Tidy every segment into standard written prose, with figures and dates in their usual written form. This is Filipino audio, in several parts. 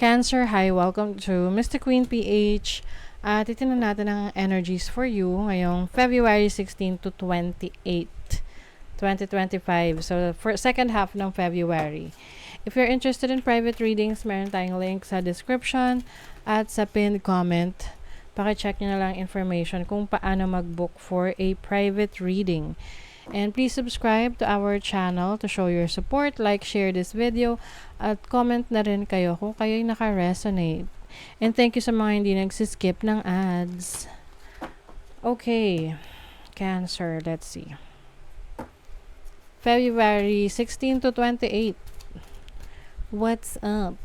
Cancer, hi, welcome to Mr. Queen PH. At titignan natin ang energies for you ngayong February 16 to 28, 2025. So, for second half ng February. If you're interested in private readings, meron tayong link sa description at sa pinned comment. Pakicheck nyo na lang information kung paano mag-book for a private reading. And please subscribe to our channel to show your support, like, share this video, at comment na rin kayo kung kayo'y naka-resonate. And thank you sa mga hindi nagsiskip ng ads. Okay, Cancer, let's see. February 16 to 28. What's up?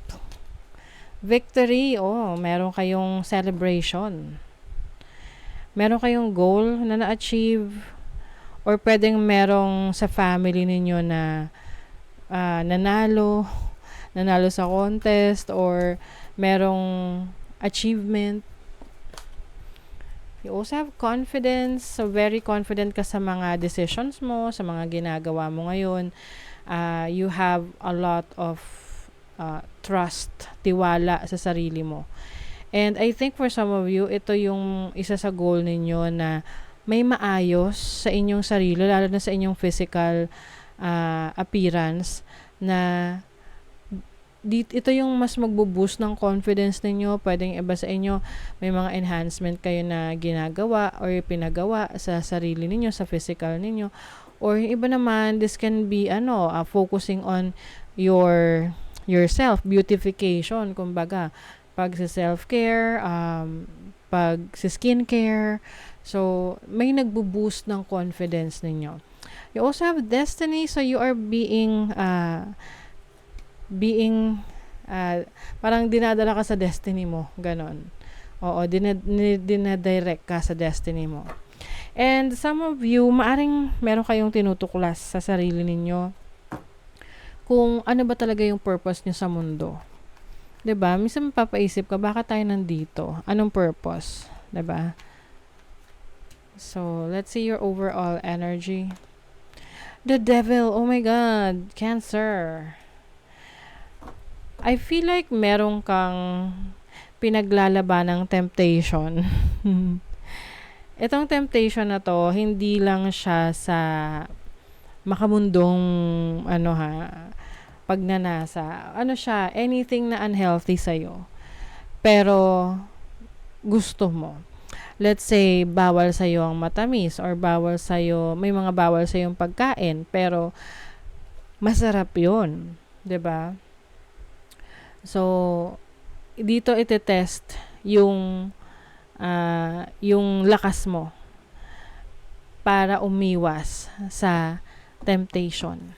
Victory, meron kayong celebration. Meron kayong goal na na-achieve. Or pwedeng merong sa family ninyo na nanalo sa contest, or merong achievement. You also have confidence. So, very confident ka sa mga decisions mo, sa mga ginagawa mo ngayon. You have a lot of trust, tiwala sa sarili mo. And I think for some of you, ito yung isa sa goal ninyo na may maayos sa inyong sarili, lalo na sa inyong physical appearance, na ito yung mas magbo-boost ng confidence ninyo. Pwedeng iba sa inyo, may mga enhancement kayo na ginagawa or pinagawa sa sarili ninyo, sa physical ninyo. Or yung iba naman, this can be focusing on yourself, beautification, kumbaga, pag sa self-care, pag sa skincare. So, may nagbo-boost ng confidence ninyo. You also have destiny, so you are being parang dinadala ka sa destiny mo, ganon. Oo, dinadirect ka sa destiny mo. And some of you, maaring meron kayong tinutuklas sa sarili ninyo kung ano ba talaga yung purpose nyo sa mundo. 'Di ba? Minsan mapapaisip ka, bakit tayo nandito? Anong purpose? 'Di ba? So, let's see your overall energy. The Devil, oh my God, Cancer. I feel like meron kang pinaglalaban ng temptation. Itong temptation na to, hindi lang siya sa makamundong pagnanasa. Ano siya, anything na unhealthy sa'yo. Pero, gusto mo. Let's say, bawal sa'yo ang matamis, or may mga bawal sa'yo yung pagkain, pero masarap yun. 'Di ba? So, dito ite-test yung lakas mo para umiwas sa temptation.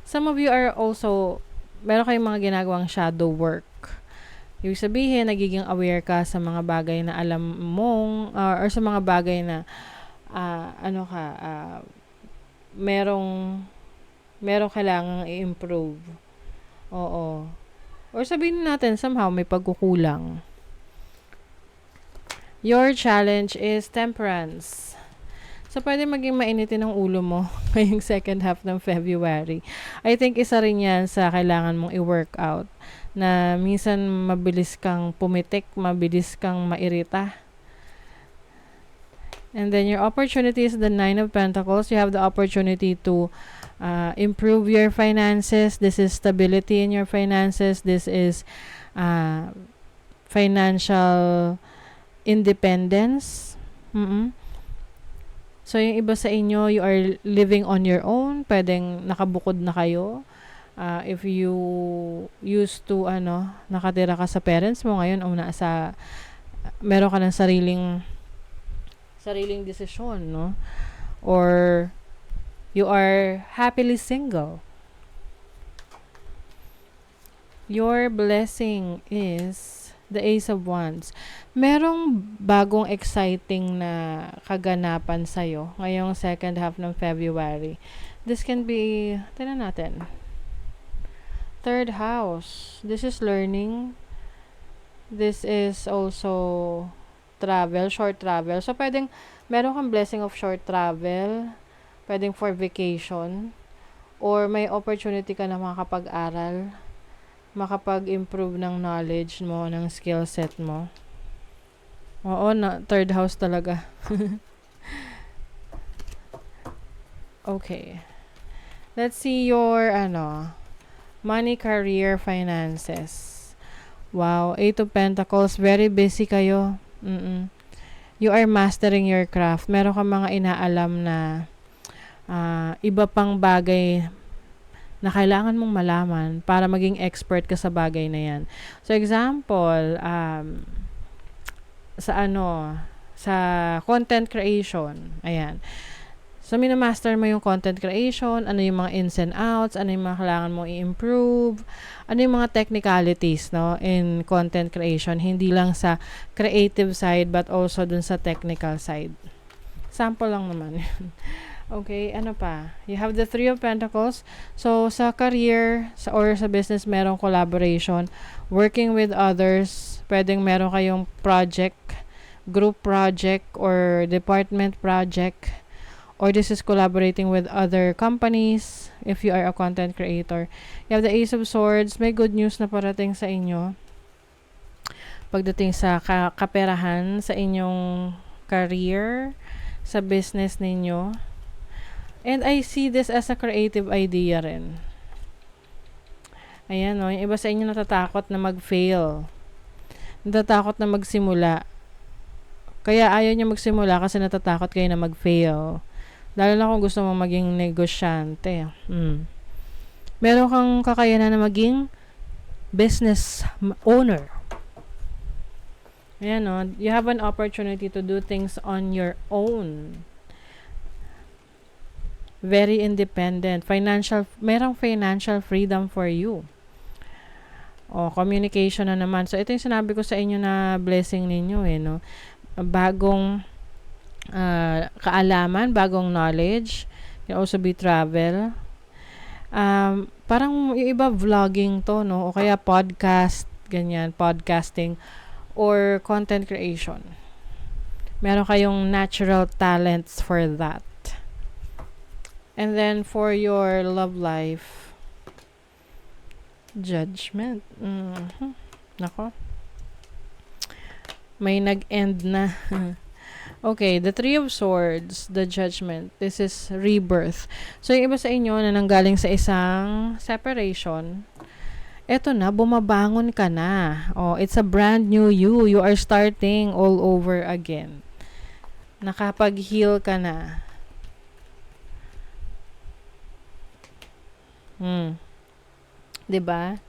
Some of you are also, meron kayong mga ginagawang shadow work. Ibig sabihin, nagiging aware ka sa mga bagay na alam mong, or sa mga bagay na, merong kailangang i-improve. Oo. Or sabihin natin, somehow, may pagkukulang. Your challenge is temperance. So, pwede maging mainitin ang ulo mo ngayong second half ng February. I think isa rin yan sa kailangan mong i-workout. Na minsan mabilis kang pumitik, mabilis kang mairita. And then your opportunity is the 9 of Pentacles. You have the opportunity to improve your finances. This is stability in your finances. This is financial independence. So, yung iba sa inyo, you are living on your own. Pwedeng nakabukod na kayo. If you used to, nakatira ka sa parents mo, ngayon, meron ka ng sariling desisyon, no? Or, you are happily single. Your blessing is the Ace of Wands. Merong bagong exciting na kaganapan sa'yo ngayong second half ng February. This can be, tingnan natin. Third house. This is learning. This is also travel, short travel. So, pwedeng meron kang blessing of short travel. Pwedeng for vacation. Or may opportunity ka na makapag-aral makapag-improve ng knowledge mo, ng skill set mo. Oo, third house talaga. Okay. Let's see your, money, career, finances. Wow, Eight of Pentacles, very busy kayo. You are mastering your craft. Meron kang mga inaalam na iba pang bagay na kailangan mong malaman para maging expert ka sa bagay na yan. So, example, sa content creation. Ayan. So, minamaster mo yung content creation, ano yung mga ins and outs, ano yung mga kailangan mo i-improve, ano yung mga technicalities, no, in content creation. Hindi lang sa creative side, but also dun sa technical side. Sample lang naman. Okay, ano pa? You have the Three of Pentacles. So, sa career or sa business, merong collaboration. Working with others, pwedeng meron kayong project, group project, or department project. Or this is collaborating with other companies if you are a content creator. You have the Ace of Swords. May good news na parating sa inyo. Pagdating sa kaperahan sa inyong career, sa business ninyo. And I see this as a creative idea rin. Ayan, no? Yung iba sa inyo natatakot na mag-fail. Natatakot na magsimula. Kaya ayaw nyo magsimula kasi natatakot kayo na mag-fail. Lalo na kung gusto mo maging negosyante. Meron kang kakayanan na maging business owner. Ayan, no? You have an opportunity to do things on your own. Very independent. Merong financial freedom for you. Communication na naman. So, ito yung sinabi ko sa inyo na blessing ninyo, no? Bagong kaalaman, bagong knowledge. Can also be travel. Parang yung iba vlogging to, no? O kaya podcast, ganyan, podcasting or content creation. Meron kayong natural talents for that. And then for your love life, Judgment. Nako. May nag-end na. Okay, the Three of Swords, the Judgment. This is rebirth. So, yung iba sa inyo na nanggaling sa isang separation, eto na, bumabangon ka na. It's a brand new you. You are starting all over again. Nakapag-heal ka na. Diba?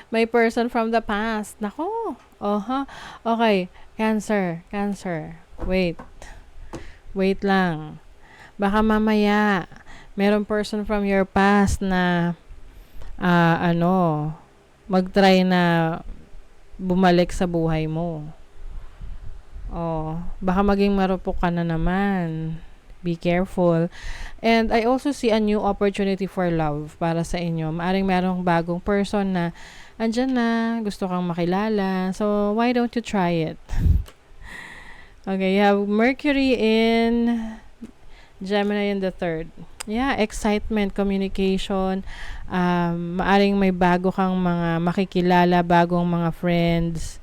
May person from the past. Nako. Okay. Cancer. Wait lang. Baka mamaya, merong person from your past na, mag-try na bumalik sa buhay mo. Baka maging marupok ka na naman. Be careful. And I also see a new opportunity for love para sa inyo. Maaring merong bagong person na andyan na, gusto kang makilala. So, why don't you try it? Okay, you have Mercury in Gemini in the third. Yeah, excitement, communication. Maaring may bago kang mga makikilala, bagong mga friends.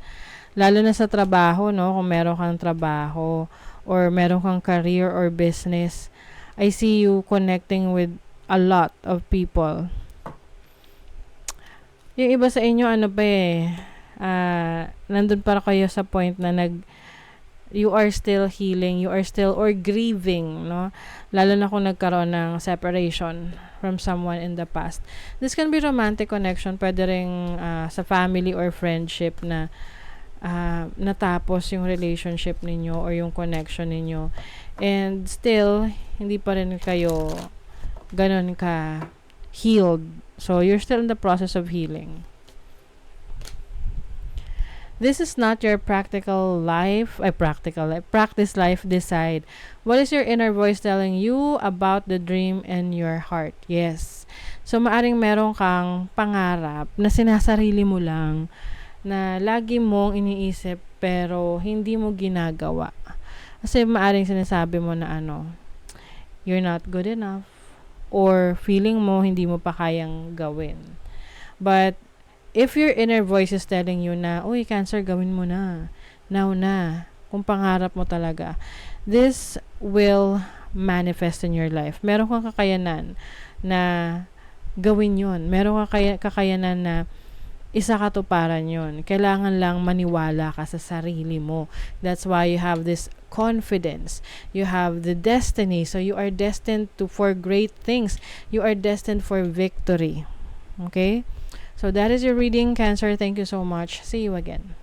Lalo na sa trabaho, no? Kung meron kang trabaho or meron kang career or business. I see you connecting with a lot of people. Yung iba sa inyo, nandun para kayo sa point na you are still healing, you are still or grieving, no? Lalo na kung nagkaroon ng separation from someone in the past. This can be romantic connection, pwede ring sa family or friendship na natapos yung relationship ninyo or yung connection ninyo. And still, hindi pa rin kayo ganun ka healed. So, you're still in the process of healing. This is not your practice life decide. What is your inner voice telling you about the dream in your heart? Yes. So, maaring meron kang pangarap na sinasarili mo lang, na lagi mong iniisip pero hindi mo ginagawa. Kasi maaring sinasabi mo na you're not good enough or feeling mo hindi mo pa kayang gawin. But if your inner voice is telling you na, uy, Cancer, gawin mo na. Now na. Kung pangarap mo talaga. This will manifest in your life. Meron kang kakayanan na gawin yun. Meron kang kakayanan na isa katuparan yun. Kailangan lang maniwala ka sa sarili mo. That's why you have this confidence. You have the destiny. So you are destined for great things. You are destined for victory. Okay? So that is your reading, Cancer. Thank you so much. See you again.